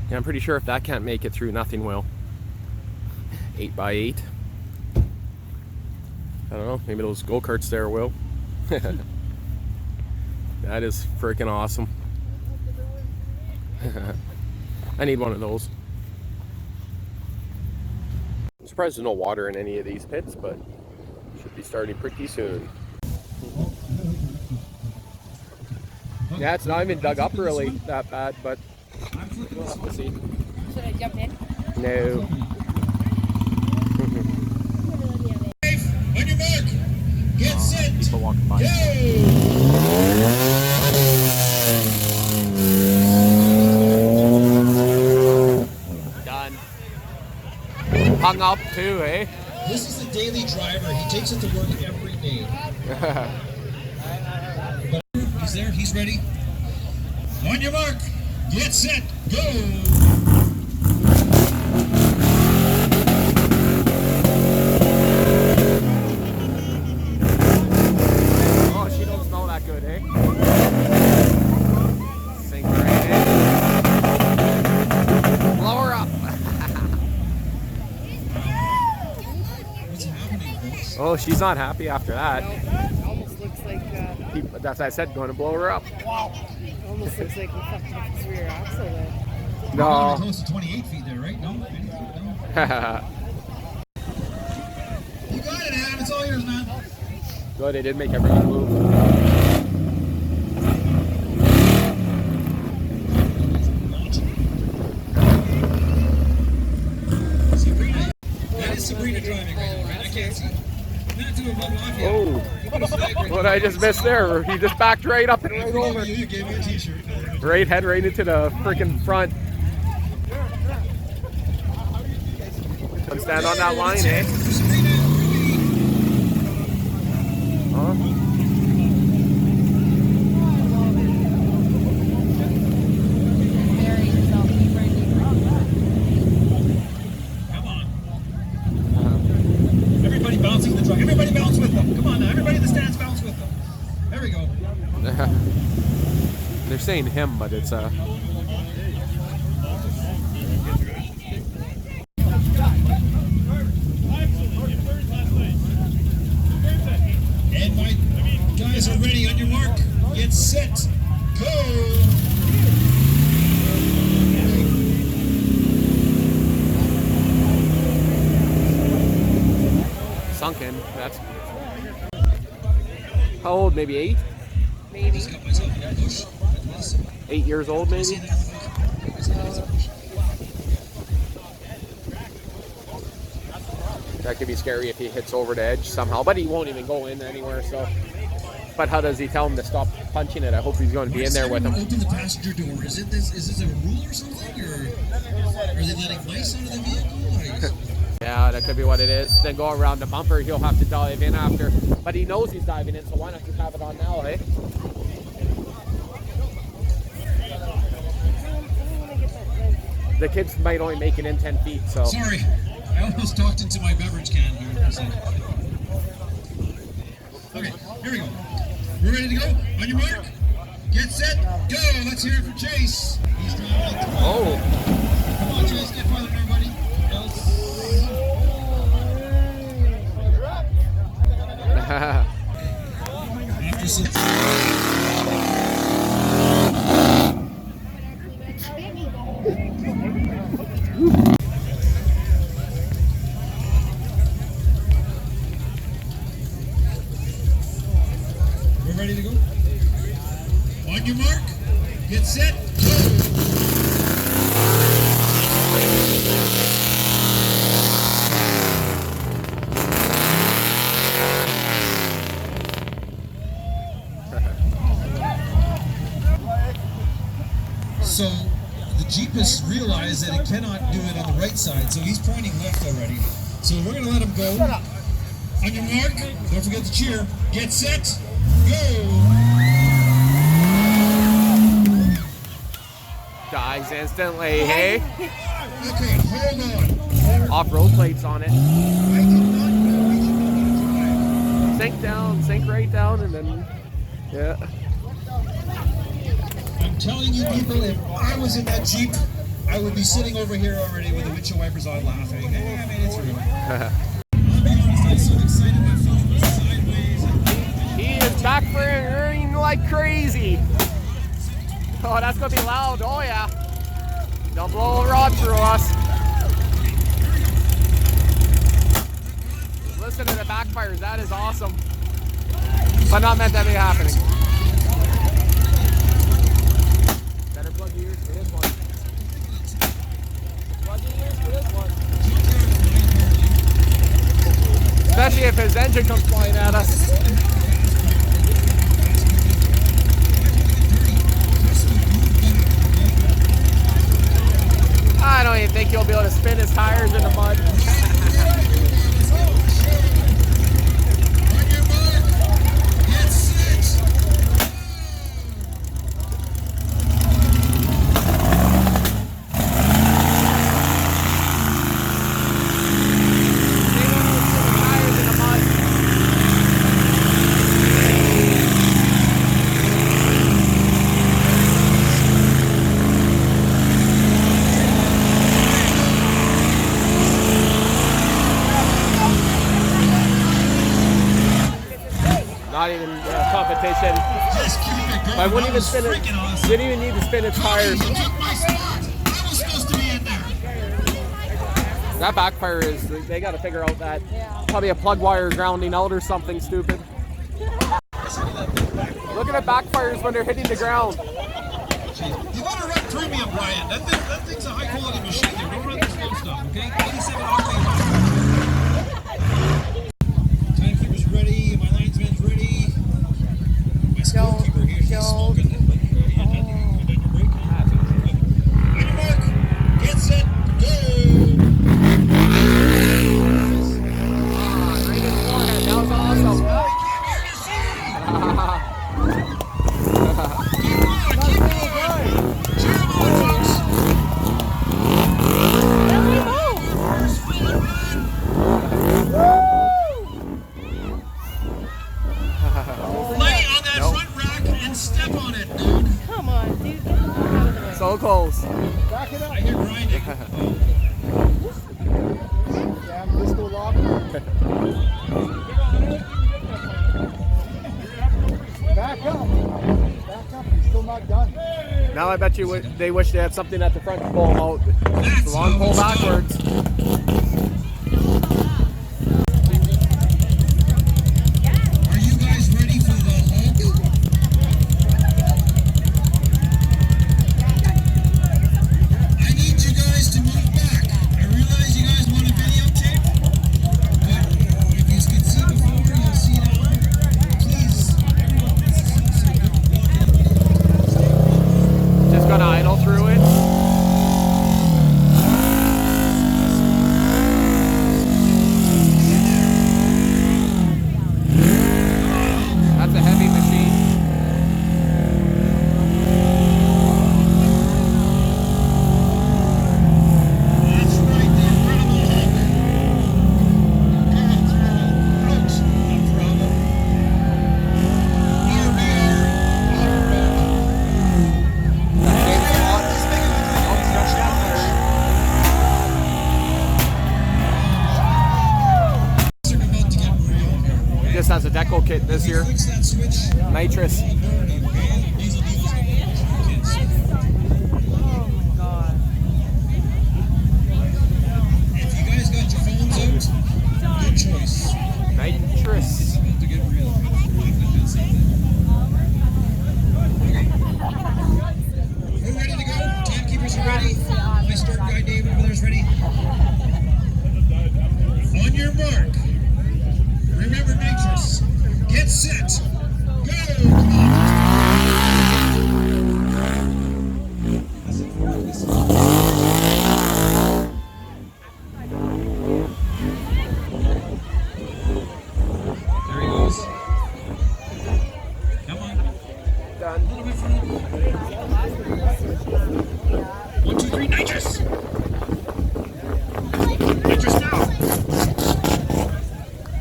Yeah, I'm pretty sure if that can't make it through, nothing will. 8x8. I don't know, maybe those go-karts there will. That is freaking awesome. I need one of those. I'm surprised there's no water in any of these pits, but should be starting pretty soon. Yeah, it's not even dug up really that bad, but we'll have to see. Should I jump in? No. On your mark, get set, People walking by. go! Done. Hung up too, eh? This is the daily driver. He takes it to work every day. He's there. He's ready. On your mark, get set, go! Oh, she don't smell that good, eh? Sink right in. Blow her up. What's happening, folks? Oh, she's not happy after that. Almost looks like That's what I said, going to blow her up. almost looks like we fucked up this rear axle there. No. Close to 28 feet there, right? No? No. You got it, Adam. It's all yours, man. Good, they did make everything move. Sabrina. That is Sabrina driving right now, right? I can't see. Not doing one off yet. Oh, what I just missed there. He just backed right up and right over. You gave me a t-shirt. Right, head right into the freaking front. Come stand on that line, eh? Huh? Come on. Everybody bouncing the truck. Everybody bounce with them. Come on now. Everybody in the stands bounce with them. There we go. They're saying him, but it's And my guys are ready. On your mark, get set, go! sunken. That's how old? Maybe 8? Maybe. Just got myself in a push. 8 years old, maybe. That could be scary if he hits over the edge somehow, but he won't even go in anywhere. So, but how does he tell him to stop punching it? I hope he's going to be in there with him. Open the passenger door. Is this a rule or something, or are they letting mice out of the vehicle? Yeah, that could be what it is. Then go around the bumper. He'll have to dive in after, but he knows he's diving in. So why not just have it on now, eh? The kids might only make it in 10 feet. So. Sorry, I almost talked into my beverage can here. Okay, here we go. We're ready to go. On your mark, get set, go. Let's hear it for Chase. He's driving like the Oh. Come on, Chase, get farther, everybody. After some... We're ready to go. On your mark, get set, go. So the Jeep has realized that it cannot do it on the right side, so he's pointing left already. So we're going to let him go. On your mark, don't forget to cheer. Get set, go! Dies instantly, hey? Okay, hold on. Off-road plates on it. I did not know he didn't know how to drive. Sink down, sink right down, and then, yeah. I'm telling you people, if I was in that Jeep, I would be sitting over here already with the windshield wipers on laughing. Hey, I made it through. I'm so excited my phone was sideways. He is backfiring like crazy. Oh, that's gonna be loud. Oh yeah. Don't blow a rod through us. Listen to the backfires. That is awesome. But not meant to be happening. Better plug your ears for this one. Plug your ears for this one. Especially if his engine comes flying at us. I don't even think he'll be able to spin his tires in the mud. Not even competition. Just keep it going. I wouldn't even was spin it. freaking awesome. Didn't even need to spin its tires. You took my spot. I was supposed to be in there. That backfire is, they got to figure out that probably a plug wire grounding out or something stupid. Look at the backfires when they're hitting the ground. You want to run premium, Brian. That thing's a high quality machine there. Don't run the slow stuff, okay? 87 octane. Timekeeper's ready. My linesman's ready. My scorekeeper here, she's smoking. On your mark. Get set. Go. Right in the forehead. That was awesome. So close. Back it up. I hear grinding. Damn disco lock. Back up. Back up. He's still not done. Now I bet you they wish they had something at the front to pull them out. It's a long pull backwards. Are you guys ready for the Hulk? I need you guys to move back. I realize you guys want a videotape, but if you can see before, you'll see now. Please, Just gonna idle through it. That's a heavy machine. that's right, the Incredible Hulk. Going through approach, no problem. RBR, That same spot. They're about to get real here. Just has a deco kit this year. Fix that switch. Nitrous. If you guys got your phones out, good choice. Nitrous. About to get real. We're ready to go. Timekeepers are ready. My start guy Dave over there is ready. On your mark. Remember nitrous. Get set. Go. Come on. There he goes. Come on. Done. A little bit from 1, 2, 3, nitrous! Nitrous now!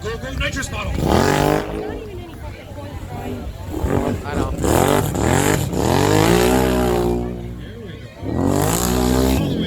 Go, go, nitrous bottle! I know. There we go.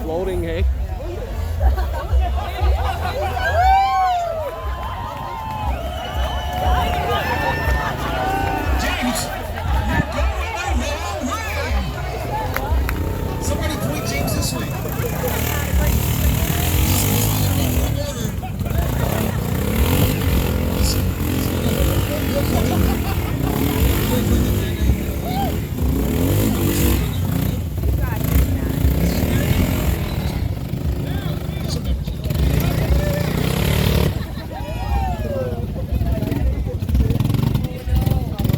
floating, hey? James, you're going the wrong way. Somebody point James this way.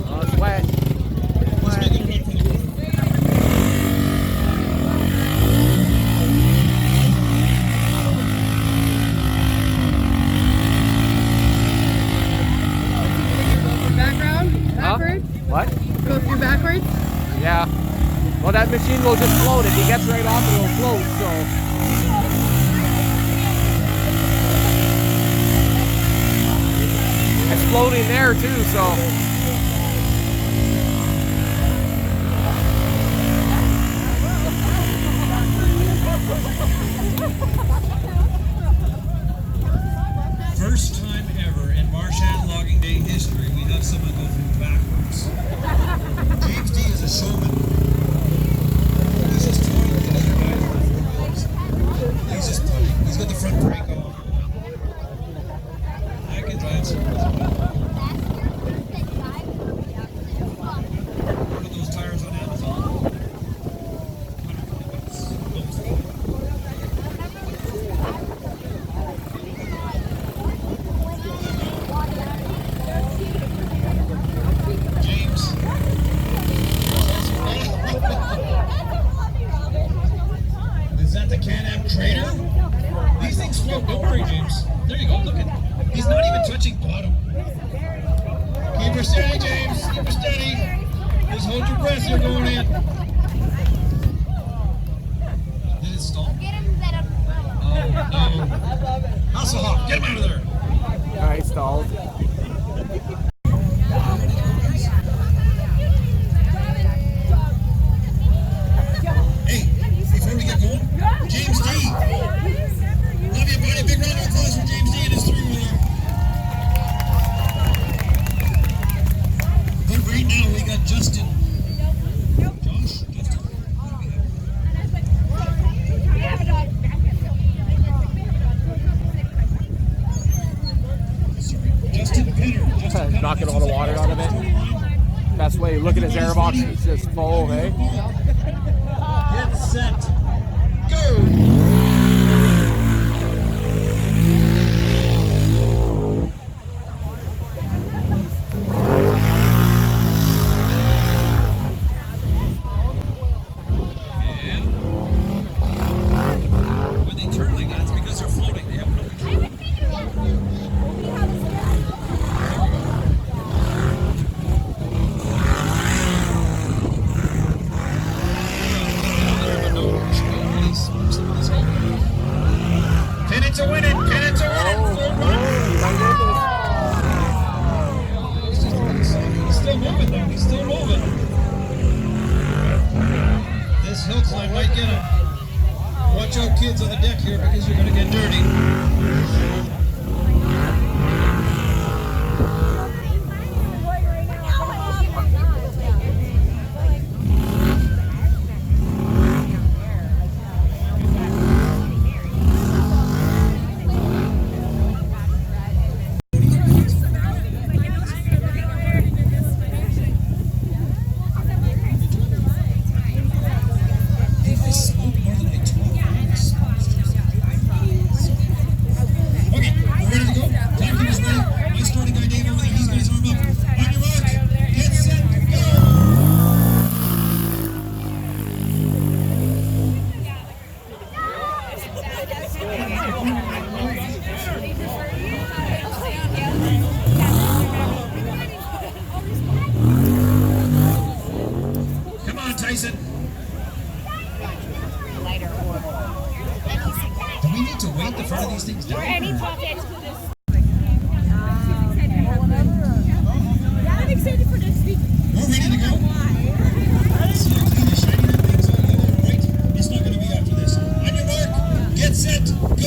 Oh, it's wet. Background? Backwards? What? Go through backwards? Yeah. Well, that machine will just float. If he gets right off, it'll float, so. It's floating there too, so. First time ever in Marchand Logging Day history, we have someone go through backwards. James D is a showman. He's just toying with the other guys. He's just toying. He's got the front brake on. I can drive some. Put those tires on Amazon. James. Is that the Can-Am Trader? These things float. Don't worry, James. There you go. Look at. He's not even touching bottom. Keep her steady, James. Keep her steady. Just hold your breath. You're going in. Did it stop? Oh no! Hasselhoff, get him out of there. Alright, stalled. Hey, before we get going, James D. Love you, buddy. Big round of applause for James D and his three-wheeler. But right now we got Justin. Josh? Justin? What do we have? Sorry. Justin Penner. Knocking all the water out of it. Best way. Look at his air box. It's just full, hey? Get set. Go! When they turn like that, it's because they're floating. They have no control. Pennants are winning. Pennants are winning. He's still moving though. He's still moving. This hill climb might get him. Watch out, kids on the deck here, because you're going to get dirty. Tyson. Do we need to weight the front of these things down? I'm excited for next week. We're ready to go. See how clean and shiny that thing's all yellow and white? It's not going to be after this. On your mark. Get set,